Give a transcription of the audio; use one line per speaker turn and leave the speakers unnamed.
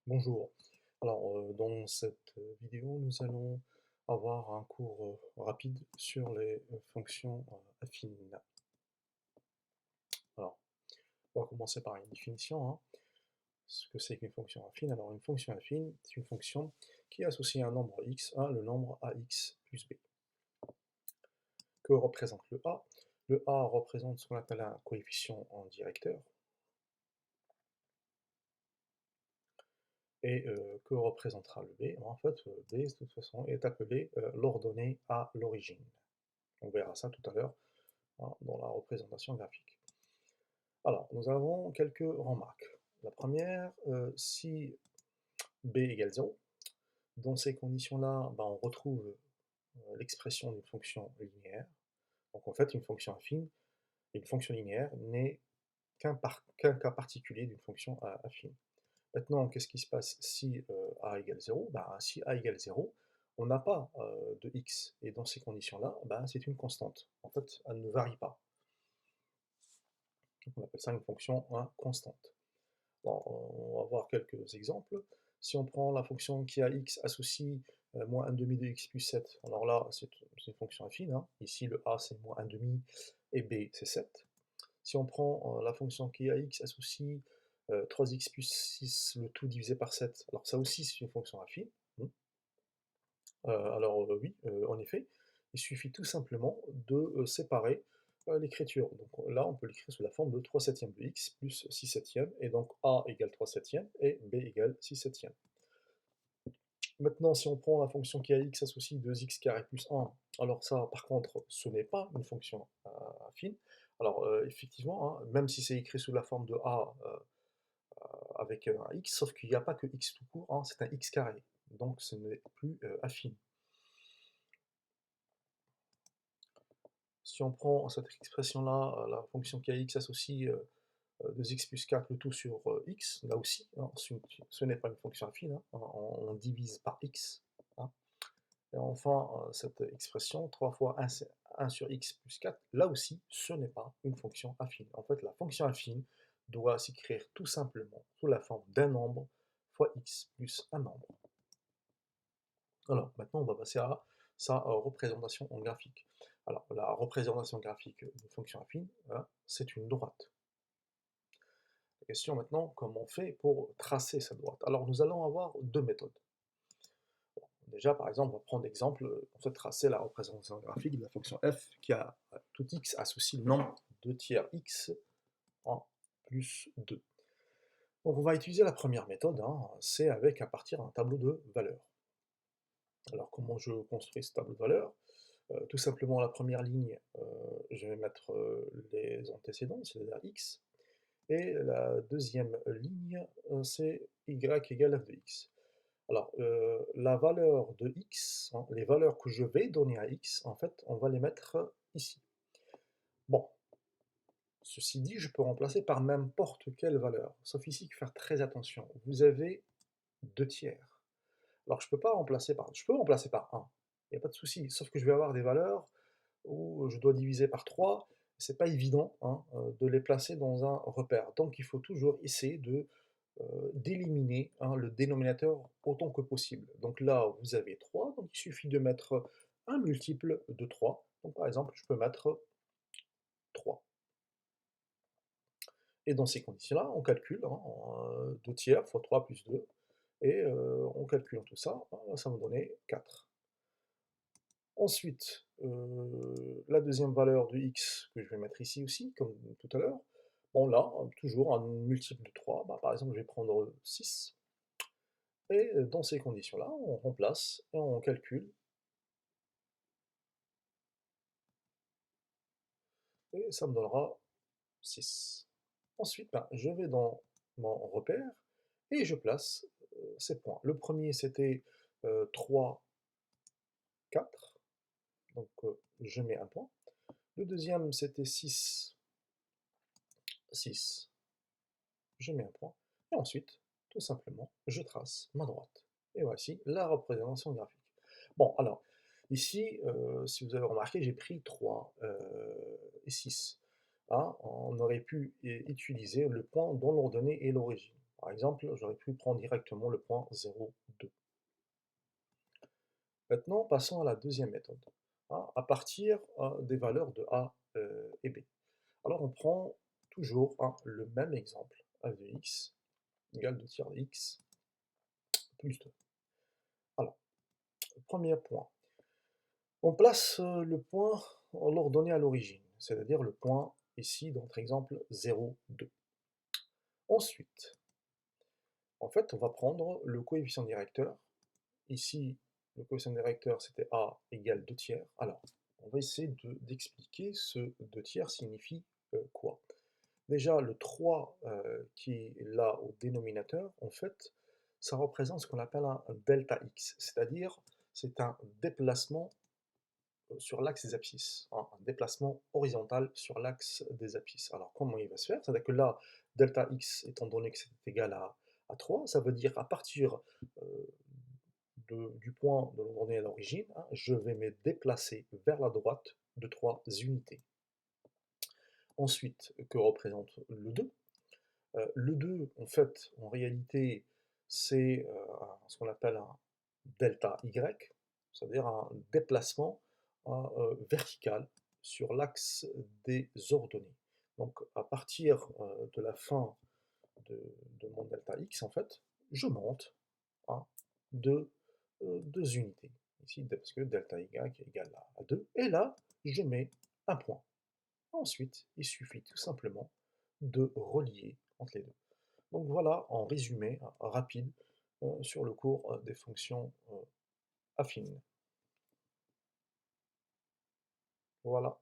Bonjour. Alors, dans cette vidéo, nous allons avoir un cours rapide sur les fonctions affines. Alors, on va commencer par une définition, hein. Ce que c'est qu'une fonction affine? Alors, une fonction affine, c'est une fonction qui associe un nombre x à le nombre ax plus b. Que représente le a? Le a représente ce qu'on appelle un coefficient en directeur. Et que représentera le b? En fait, b, de toute façon, est appelé l'ordonnée à l'origine. On verra ça tout à l'heure, hein, dans la représentation graphique. Alors, nous avons quelques remarques. La première, si b égale 0, dans ces conditions-là, ben, on retrouve l'expression d'une fonction linéaire. Donc en fait, une fonction linéaire n'est qu'un cas particulier d'une fonction affine. Maintenant, qu'est-ce qui se passe si a égale 0? Ben, si a égale 0, on n'a pas de x. Et dans ces conditions-là, ben, c'est une constante. En fait, elle ne varie pas. Donc on appelle ça une fonction constante. Bon, on va voir quelques exemples. Si on prend la fonction qui a x associe moins 1 demi de x plus 7, alors là, c'est une fonction affine, hein. Ici, le a, c'est moins 1 demi, et b, c'est 7. Si on prend la fonction qui a x associe 3x plus 6, le tout divisé par 7, alors ça aussi, c'est une fonction affine. Alors oui, en effet, il suffit tout simplement de séparer l'écriture. Donc là, on peut l'écrire sous la forme de 3 septièmes de x plus 6 septièmes, et donc a égale 3 septièmes et b égale 6 septièmes. Maintenant, si on prend la fonction qui a x associe 2x carré plus 1, alors ça, par contre, ce n'est pas une fonction affine. Alors effectivement, hein, même si c'est écrit sous la forme de a avec un x, sauf qu'il n'y a pas que x tout court, hein, c'est un x carré, donc ce n'est plus affine. Si on prend cette expression-là, la fonction qui a x associe 2x plus 4, le tout sur x, là aussi, hein, ce n'est pas une fonction affine, hein, on divise par x. Hein. Et enfin, cette expression, 3 fois 1 sur x plus 4, là aussi, ce n'est pas une fonction affine. En fait, la fonction affine doit s'écrire tout simplement sous la forme d'un nombre fois x plus un nombre. Alors, maintenant, on va passer à sa représentation en graphique. Alors, la représentation graphique d'une fonction affine, hein, c'est une droite. La question maintenant, comment on fait pour tracer cette droite? Alors, nous allons avoir deux méthodes. Bon, déjà, par exemple, on va prendre l'exemple, on fait tracer la représentation graphique de la fonction f qui a tout x associe le nombre 2 tiers x en plus 2. Donc, on va utiliser la première méthode, hein, c'est avec à partir d'un tableau de valeurs. Alors, comment je construis ce tableau de valeurs? Tout simplement, la première ligne, je vais mettre les antécédents, c'est-à-dire x, et la deuxième ligne, c'est y égale f de x. Alors, la valeur de x, hein, les valeurs que je vais donner à x, en fait, on va les mettre ici. Bon, ceci dit, je peux remplacer par n'importe quelle valeur, sauf ici qu'il faut faire très attention. Vous avez 2 tiers. Alors, je peux remplacer par 1, il n'y a pas de souci, sauf que je vais avoir des valeurs où je dois diviser par 3, c'est pas évident, hein, de les placer dans un repère. Donc il faut toujours essayer d'éliminer, hein, le dénominateur autant que possible. Donc là, vous avez 3, donc il suffit de mettre un multiple de 3. Donc par exemple, je peux mettre 3. Et dans ces conditions-là, on calcule, hein, 2 tiers fois 3 plus 2, et en calculant tout ça, ça va me donner 4. Ensuite, la deuxième valeur de x que je vais mettre ici aussi, comme tout à l'heure, bon là, toujours un multiple de 3, bah, par exemple je vais prendre 6, et dans ces conditions-là, on remplace et on calcule, et ça me donnera 6. Ensuite, bah, je vais dans mon repère, et je place ces points. Le premier c'était 3, 4, donc je mets un point. Le deuxième c'était 6, 6, je mets un point, et ensuite, tout simplement, je trace ma droite. Et voici la représentation graphique. Bon, alors, ici, si vous avez remarqué, j'ai pris 3 et 6. Hein, on aurait pu utiliser le point dont l'ordonnée est l'origine. Par exemple, j'aurais pu prendre directement le point 0, 2. Maintenant, passons à la deuxième méthode, hein, à partir des valeurs de a et b. Alors on prend toujours le même exemple, a de x égale 2 tiers de x plus 2. Alors, premier point, on place le point en l'ordonnée à l'origine, c'est-à-dire le point ici dans notre exemple 0, 2. Ensuite, en fait, on va prendre le coefficient directeur. Ici, le coefficient directeur, c'était a égale 2 tiers. Alors, on va essayer d'expliquer ce 2 tiers signifie quoi. Déjà, le 3 qui est là au dénominateur, en fait, ça représente ce qu'on appelle un delta x, c'est-à-dire c'est un déplacement sur l'axe des abscisses, hein, un déplacement horizontal sur l'axe des abscisses. Alors comment il va se faire? C'est-à-dire que là, delta x, étant donné que c'est égal à 3, ça veut dire à partir du point de l'ordonnée à l'origine, hein, je vais me déplacer vers la droite de 3 unités. Ensuite, que représente le 2? Le 2, en fait, en réalité, c'est ce qu'on appelle un delta y, c'est-à-dire un déplacement vertical sur l'axe des ordonnées. Donc, à partir de la fin de, de mon delta x, en fait, je monte hein, de 2 unités. Ici, parce que delta y est égal à 2. Et là, je mets un point. Ensuite, il suffit tout simplement de relier entre les deux. Donc voilà, en résumé rapide sur le cours des fonctions affines. Voilà.